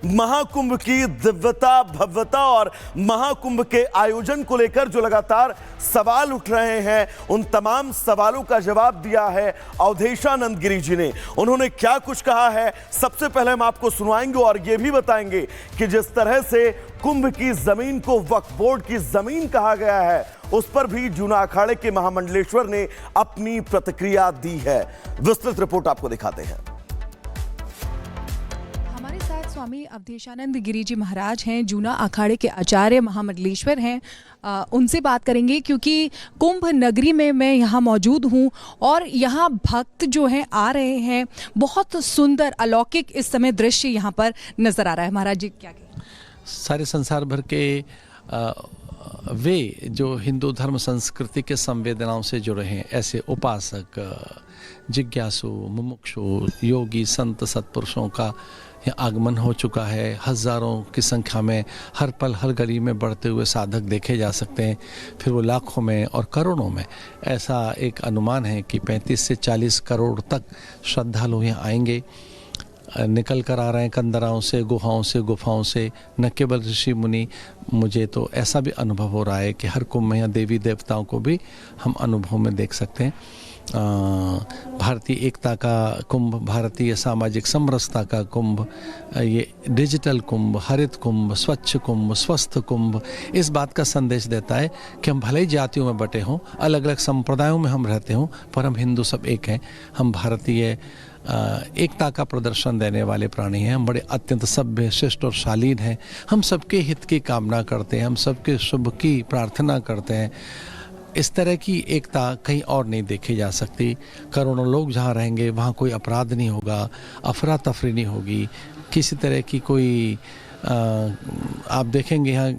महाकुंभ की दिव्यता, भव्यता और महाकुंभ के आयोजन को लेकर जो लगातार सवाल उठ रहे हैं, उन तमाम सवालों का जवाब दिया है अवधेशानंद गिरी जी ने। उन्होंने क्या कुछ कहा है, सबसे पहले हम आपको सुनवाएंगे और यह भी बताएंगे कि जिस तरह से कुंभ की जमीन को वक्फ बोर्ड की जमीन कहा गया है, उस पर भी जूना अखाड़े के महामंडलेश्वर ने अपनी प्रतिक्रिया दी है। विस्तृत रिपोर्ट आपको दिखाते हैं। हमारे साथ स्वामी अवधेशानंद गिरी जी महाराज हैं, जूना अखाड़े के आचार्य महामंडलेश्वर हैं। उनसे बात करेंगे क्योंकि कुंभ नगरी में मैं यहाँ मौजूद हूँ और यहाँ भक्त जो हैं आ रहे हैं। बहुत सुंदर अलौकिक इस समय दृश्य यहाँ पर नजर आ रहा है। महाराज जी क्या कहें? सारे संसार भर के वे जो हिंदू धर्म संस्कृति के संवेदनाओं से जुड़े हैं, ऐसे उपासक, जिज्ञासु, मुमुक्षु, योगी, संत, सत्पुरुषों का यहाँ आगमन हो चुका है। हज़ारों की संख्या में हर पल हर गली में बढ़ते हुए साधक देखे जा सकते हैं, फिर वो लाखों में और करोड़ों में। ऐसा एक अनुमान है कि 35 से 40 करोड़ तक श्रद्धालु यहाँ आएंगे। निकल कर आ रहे हैं कंदराओं से, गुफाओं से। न केवल ऋषि मुनि, मुझे तो ऐसा भी अनुभव हो रहा है कि हर कुंभ में यहाँ देवी देवताओं को भी हम अनुभव में देख सकते हैं। भारतीय एकता का कुंभ, भारतीय सामाजिक समरसता का कुंभ, ये डिजिटल कुंभ, हरित कुंभ, स्वच्छ कुंभ, स्वस्थ कुंभ इस बात का संदेश देता है कि हम भले ही जातियों में बटे हों, अलग अलग संप्रदायों में हम रहते हों, पर हम हिंदू सब एक हैं। हम भारतीय एकता का प्रदर्शन देने वाले प्राणी हैं। हम बड़े अत्यंत सभ्य, शिष्ट और शालीन हैं। हम सबके हित की कामना करते हैं, हम सबके शुभ की प्रार्थना करते हैं। इस तरह की एकता कहीं और नहीं देखी जा सकती। करोड़ों लोग जहाँ रहेंगे वहाँ कोई अपराध नहीं होगा, अफरा तफरी नहीं होगी, किसी तरह की कोई आप देखेंगे यहाँ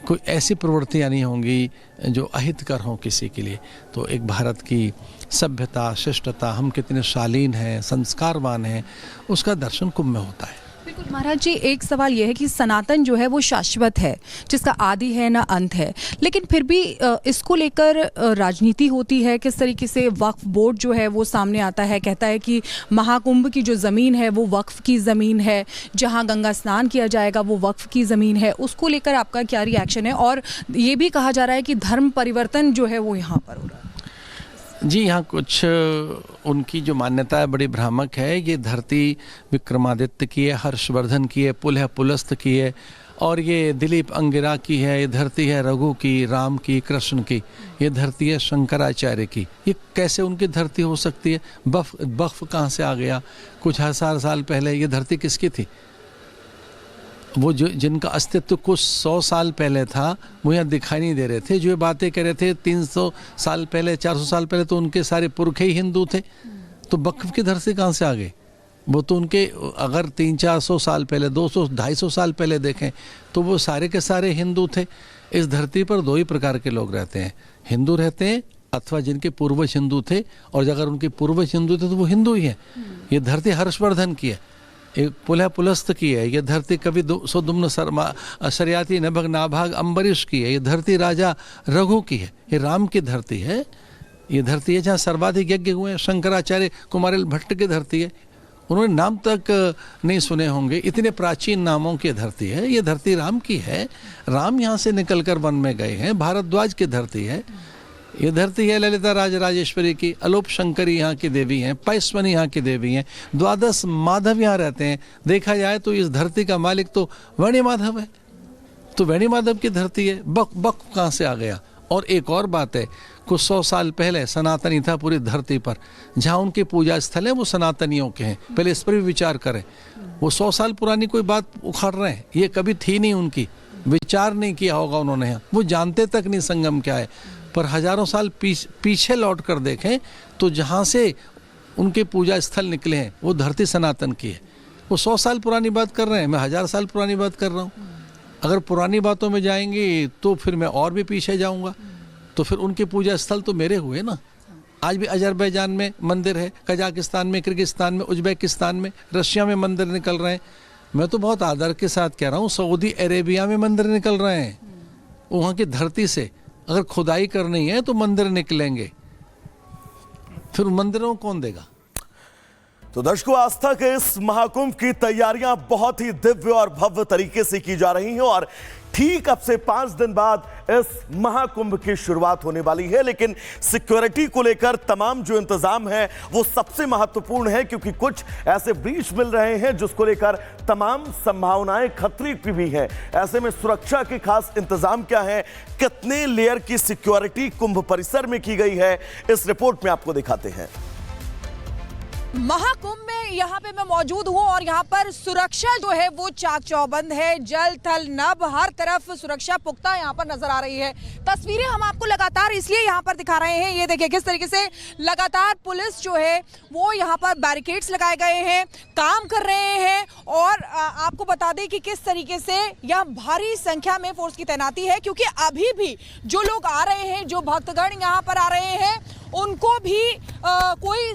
कोई ऐसी प्रवृत्तियाँ नहीं होंगी जो अहितकर हों किसी के लिए। तो एक भारत की सभ्यता, शिष्टता, हम कितने शालीन हैं, संस्कारवान हैं, उसका दर्शन कुंभ में होता है। बिल्कुल महाराज जी, एक सवाल यह है कि सनातन जो है वो शाश्वत है, जिसका आदि है ना अंत है, लेकिन फिर भी इसको लेकर राजनीति होती है। किस तरीके से वक्फ बोर्ड जो है वो सामने आता है, कहता है कि महाकुंभ की जो ज़मीन है वो वक्फ की ज़मीन है, जहां गंगा स्नान किया जाएगा वो वक्फ की ज़मीन है। उसको लेकर आपका क्या रिएक्शन है? और ये भी कहा जा रहा है कि धर्म परिवर्तन जो है वो यहाँ पर हो रहा है। जी, यहाँ कुछ उनकी जो मान्यता है बड़ी भ्रामक है। ये धरती विक्रमादित्य की है, हर्षवर्धन की है, पुलस्त की है, और ये दिलीप अंगिरा की है। ये धरती है रघु की, राम की, कृष्ण की। ये धरती है शंकराचार्य की। ये कैसे उनकी धरती हो सकती है? वक्फ कहाँ से आ गया? कुछ हजार साल पहले ये धरती किसकी थी? वो जो जिनका अस्तित्व कुछ 100 साल पहले था वो यहाँ दिखाई नहीं दे रहे थे। जो ये बातें कर रहे थे 300 साल पहले, 400 साल पहले, तो उनके सारे पुरखे ही हिंदू थे। तो वक्फ की धरती कहाँ से आ गए? वो तो उनके अगर 300-400 साल पहले, 200-250 साल पहले देखें तो वो सारे के सारे हिंदू थे। इस धरती पर दो ही प्रकार के लोग रहते हैं, हिंदू रहते हैं अथवा जिनके पूर्वज हिंदू थे, और अगर उनके पूर्वज हिंदू थे तो वो हिंदू ही हैं। ये धरती हर्षवर्धन की है, एक पुलस्त की है। ये धरती कवि सुदुम्न शर्याती नभग नाभाग अम्बरीश की है। ये धरती राजा रघु की है। ये राम की धरती है। ये धरती है जहाँ सर्वाधिक यज्ञ हुए हैं। शंकराचार्य कुमारिल भट्ट की धरती है। उन्होंने नाम तक नहीं सुने होंगे, इतने प्राचीन नामों की धरती है। ये धरती राम की है। राम यहाँ से निकलकर वन में गए हैं। भारद्वाज की धरती है। ये धरती है ललिता राजेश्वरी की। अलोप शंकरी यहाँ की देवी हैं, पैस्वनी यहाँ की देवी हैं, 12 माधव यहाँ रहते हैं। देखा जाए तो इस धरती का मालिक तो वेणी माधव है। तो वेणी माधव की धरती है। बक कहाँ से आ गया? और एक और बात है, कुछ 100 साल पहले सनातनी था पूरी धरती पर। जहाँ उनके पूजा स्थल है वो सनातनियों के हैं। पहले इस पर भी विचार करें। वो 100 साल पुरानी कोई बात उखाड़ रहे हैं, ये कभी थी नहीं उनकी, विचार नहीं किया होगा उन्होंने यहाँ। वो जानते तक नहीं संगम क्या है। पर हजारों साल पीछे लौट कर देखें तो जहाँ से उनके पूजा स्थल निकले हैं वो धरती सनातन की है। वो 100 साल पुरानी बात कर रहे हैं, मैं 1000 साल पुरानी बात कर रहा हूँ। अगर पुरानी बातों में जाएंगे तो फिर मैं और भी पीछे जाऊँगा। तो फिर उनके पूजा स्थल तो मेरे हुए ना। आज भी अजरबैजान में मंदिर है, कजाकिस्तान में, किर्गिस्तान में, उज्बेकिस्तान में, रशिया में मंदिर निकल रहे हैं। मैं तो बहुत आदर के साथ कह रहा हूँ, सऊदी अरेबिया में मंदिर निकल रहे हैं। वहाँ की धरती से अगर खुदाई करनी है तो मंदिर निकलेंगे। फिर मंदिरों को कौन देगा? तो दर्शकों, आस्था के इस महाकुंभ की तैयारियां बहुत ही दिव्य और भव्य तरीके से की जा रही हैं और ठीक अब से 5 दिन बाद इस महाकुंभ की शुरुआत होने वाली है। लेकिन सिक्योरिटी को लेकर तमाम जो इंतजाम है वो सबसे महत्वपूर्ण है, क्योंकि कुछ ऐसे ब्रीच मिल रहे हैं जिसको लेकर तमाम संभावनाएं खतरे की भी हैं। ऐसे में सुरक्षा के खास इंतजाम क्या है, कितने लेयर की सिक्योरिटी कुंभ परिसर में की गई है, इस रिपोर्ट में आपको दिखाते हैं। महाकुंभ में यहाँ पे मैं मौजूद हूँ और यहाँ पर सुरक्षा जो है वो चाक चौबंद है। जल थल नभ हर तरफ सुरक्षा पुख्ता यहाँ पर नजर आ रही है। तस्वीरें हम आपको लगातार इसलिए यहाँ पर दिखा रहे हैं, ये देखिए किस तरीके से लगातार पुलिस जो है वो यहाँ पर बैरिकेड्स लगाए गए हैं, काम कर रहे हैं। और आपको बता दें कि किस तरीके से यहाँ भारी संख्या में फोर्स की तैनाती है, क्योंकि अभी भी जो लोग आ रहे हैं, जो भक्तगण यहाँ पर आ रहे हैं, उनको भी कोई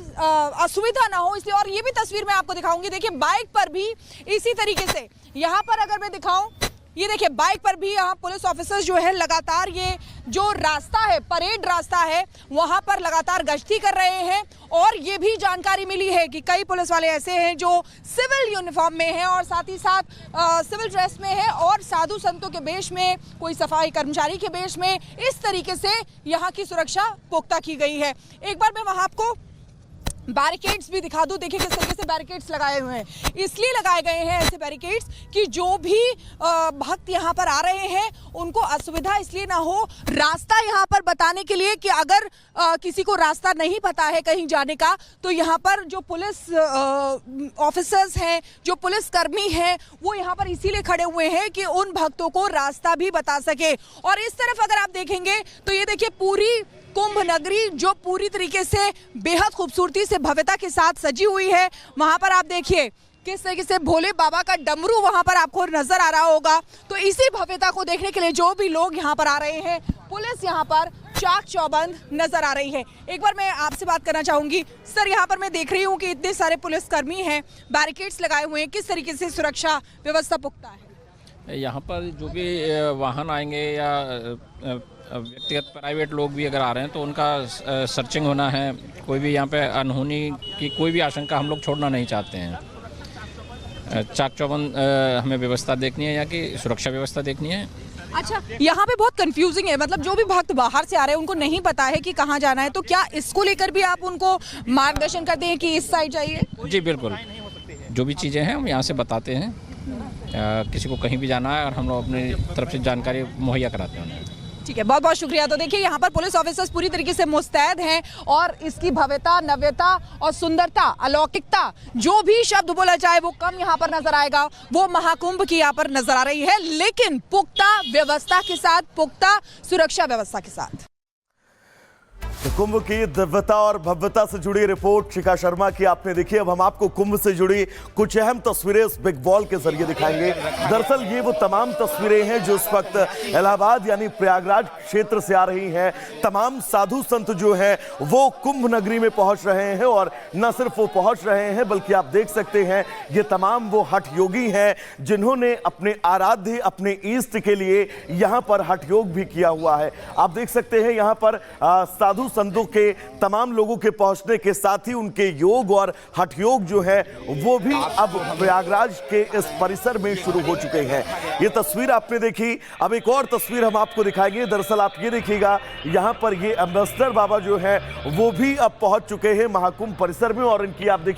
असुविधा ना हो इसलिए। और ये भी तस्वीर मैं आपको दिखाऊंगी, देखिए बाइक पर भी इसी तरीके से यहाँ पर अगर मैं दिखाऊं, ये देखिए बाइक पर भी यहाँ पुलिस ऑफिसर्स जो है लगातार ये जो रास्ता है, परेड रास्ता है, वहां पर लगातार गश्ती कर रहे हैं। और ये भी जानकारी मिली है कि कई पुलिस वाले ऐसे हैं जो सिविल यूनिफॉर्म में हैं और साथ ही साथ सिविल ड्रेस में है और साधु संतों के वेश में, कोई सफाई कर्मचारी के वेश में, इस तरीके से यहाँ की सुरक्षा पुख्ता की गई है। एक बार मैं वहां आपको बैरिकेड्स भी दिखा दूं, देखिए किस तरीके से बैरिकेड्स लगाए हुए हैं। इसलिए लगाए गए हैं ऐसे बैरिकेड्स कि जो भी भक्त यहाँ पर आ रहे हैं उनको असुविधा इसलिए ना हो, रास्ता यहाँ पर बताने के लिए कि अगर किसी को रास्ता नहीं पता है कहीं जाने का, तो यहाँ पर जो पुलिस ऑफिसर्स हैं, जो पुलिस कर्मी हैं, वो यहाँ पर इसीलिए खड़े हुए हैं कि उन भक्तों को रास्ता भी बता सके। और इस तरफ अगर आप देखेंगे तो ये देखिए पूरी कुंभ नगरी जो पूरी तरीके से बेहद खूबसूरती से भव्यता के साथ सजी हुई है। वहां पर आप देखिए किस तरीके से भोले बाबा का डमरू वहां पर आपको नजर आ रहा होगा। तो इसी भव्यता को देखने के लिए जो भी लोग यहाँ पर आ रहे हैं, पुलिस यहाँ पर चाक चौबंद नजर आ रही है। एक बार मैं आपसे बात करना चाहूंगी सर, यहाँ पर मैं देख रही हूँ कि इतने सारे पुलिसकर्मी हैं, बैरिकेड्स लगाए हुए हैं, किस तरीके से सुरक्षा व्यवस्था पुख्ता है? यहाँ पर जो भी वाहन आएंगे या व्यक्तिगत प्राइवेट लोग भी अगर आ रहे हैं तो उनका सर्चिंग होना है। कोई भी यहाँ पे अनहोनी की कोई भी आशंका हम लोग छोड़ना नहीं चाहते हैं। चाक चौबंद हमें व्यवस्था देखनी है, यहाँ की सुरक्षा व्यवस्था देखनी है। अच्छा, यहाँ पे बहुत कंफ्यूजिंग है, मतलब जो भी भक्त बाहर से आ रहे हैं उनको नहीं पता है कि कहाँ जाना है, तो क्या इसको लेकर भी आप उनको मार्गदर्शन करते हैं कि इस साइड जाइए? जी बिल्कुल, जो भी चीज़ें हैं हम यहाँ से बताते हैं। किसी को कहीं भी जाना है और हम लोग अपनी तरफ से जानकारी मुहैया कराते हैं उन्हें। ठीक है, बहुत बहुत शुक्रिया। तो देखिए यहाँ पर पुलिस ऑफिसर्स पूरी तरीके से मुस्तैद हैं और इसकी भव्यता, नव्यता और सुंदरता, अलौकिकता, जो भी शब्द बोला जाए वो कम यहाँ पर नजर आएगा। वो महाकुंभ की यहाँ पर नजर आ रही है, लेकिन पुख्ता व्यवस्था के साथ, पुख्ता सुरक्षा व्यवस्था के साथ। तो कुंभ की दिव्यता और भव्यता से जुड़ी रिपोर्ट शिखा शर्मा की आपने देखी। अब हम आपको कुंभ से जुड़ी कुछ अहम तस्वीरें इस बिग बॉल के जरिए दिखाएंगे। दरअसल ये वो तमाम तस्वीरें हैं जो इस वक्त इलाहाबाद यानी प्रयागराज क्षेत्र से आ रही हैं। तमाम साधु संत जो हैं वो कुंभ नगरी में पहुंच रहे हैं और न सिर्फ वो पहुंच रहे हैं बल्कि आप देख सकते हैं ये तमाम वो हठ योगी हैं जिन्होंने अपने आराध्य, अपने ईष्ट के लिए यहाँ पर हठ योग भी किया हुआ है। आप देख सकते हैं यहाँ पर साधु संतों के तमाम लोगों के पहुंचने के साथ ही उनके योग और हठ योग जो है वो भी अब प्रयागराज के इस परिसर में शुरू हो चुके हैं। ये तस्वीर आपने देखी, अब एक और तस्वीर हम आपको दिखाएंगे। दरअसल आप ये देखिएगा, यहाँ पर ये एम्बेसडर बाबा जो है वो भी अब पहुंच चुके हैं महाकुंभ परिसर में और इनकी आप देखिए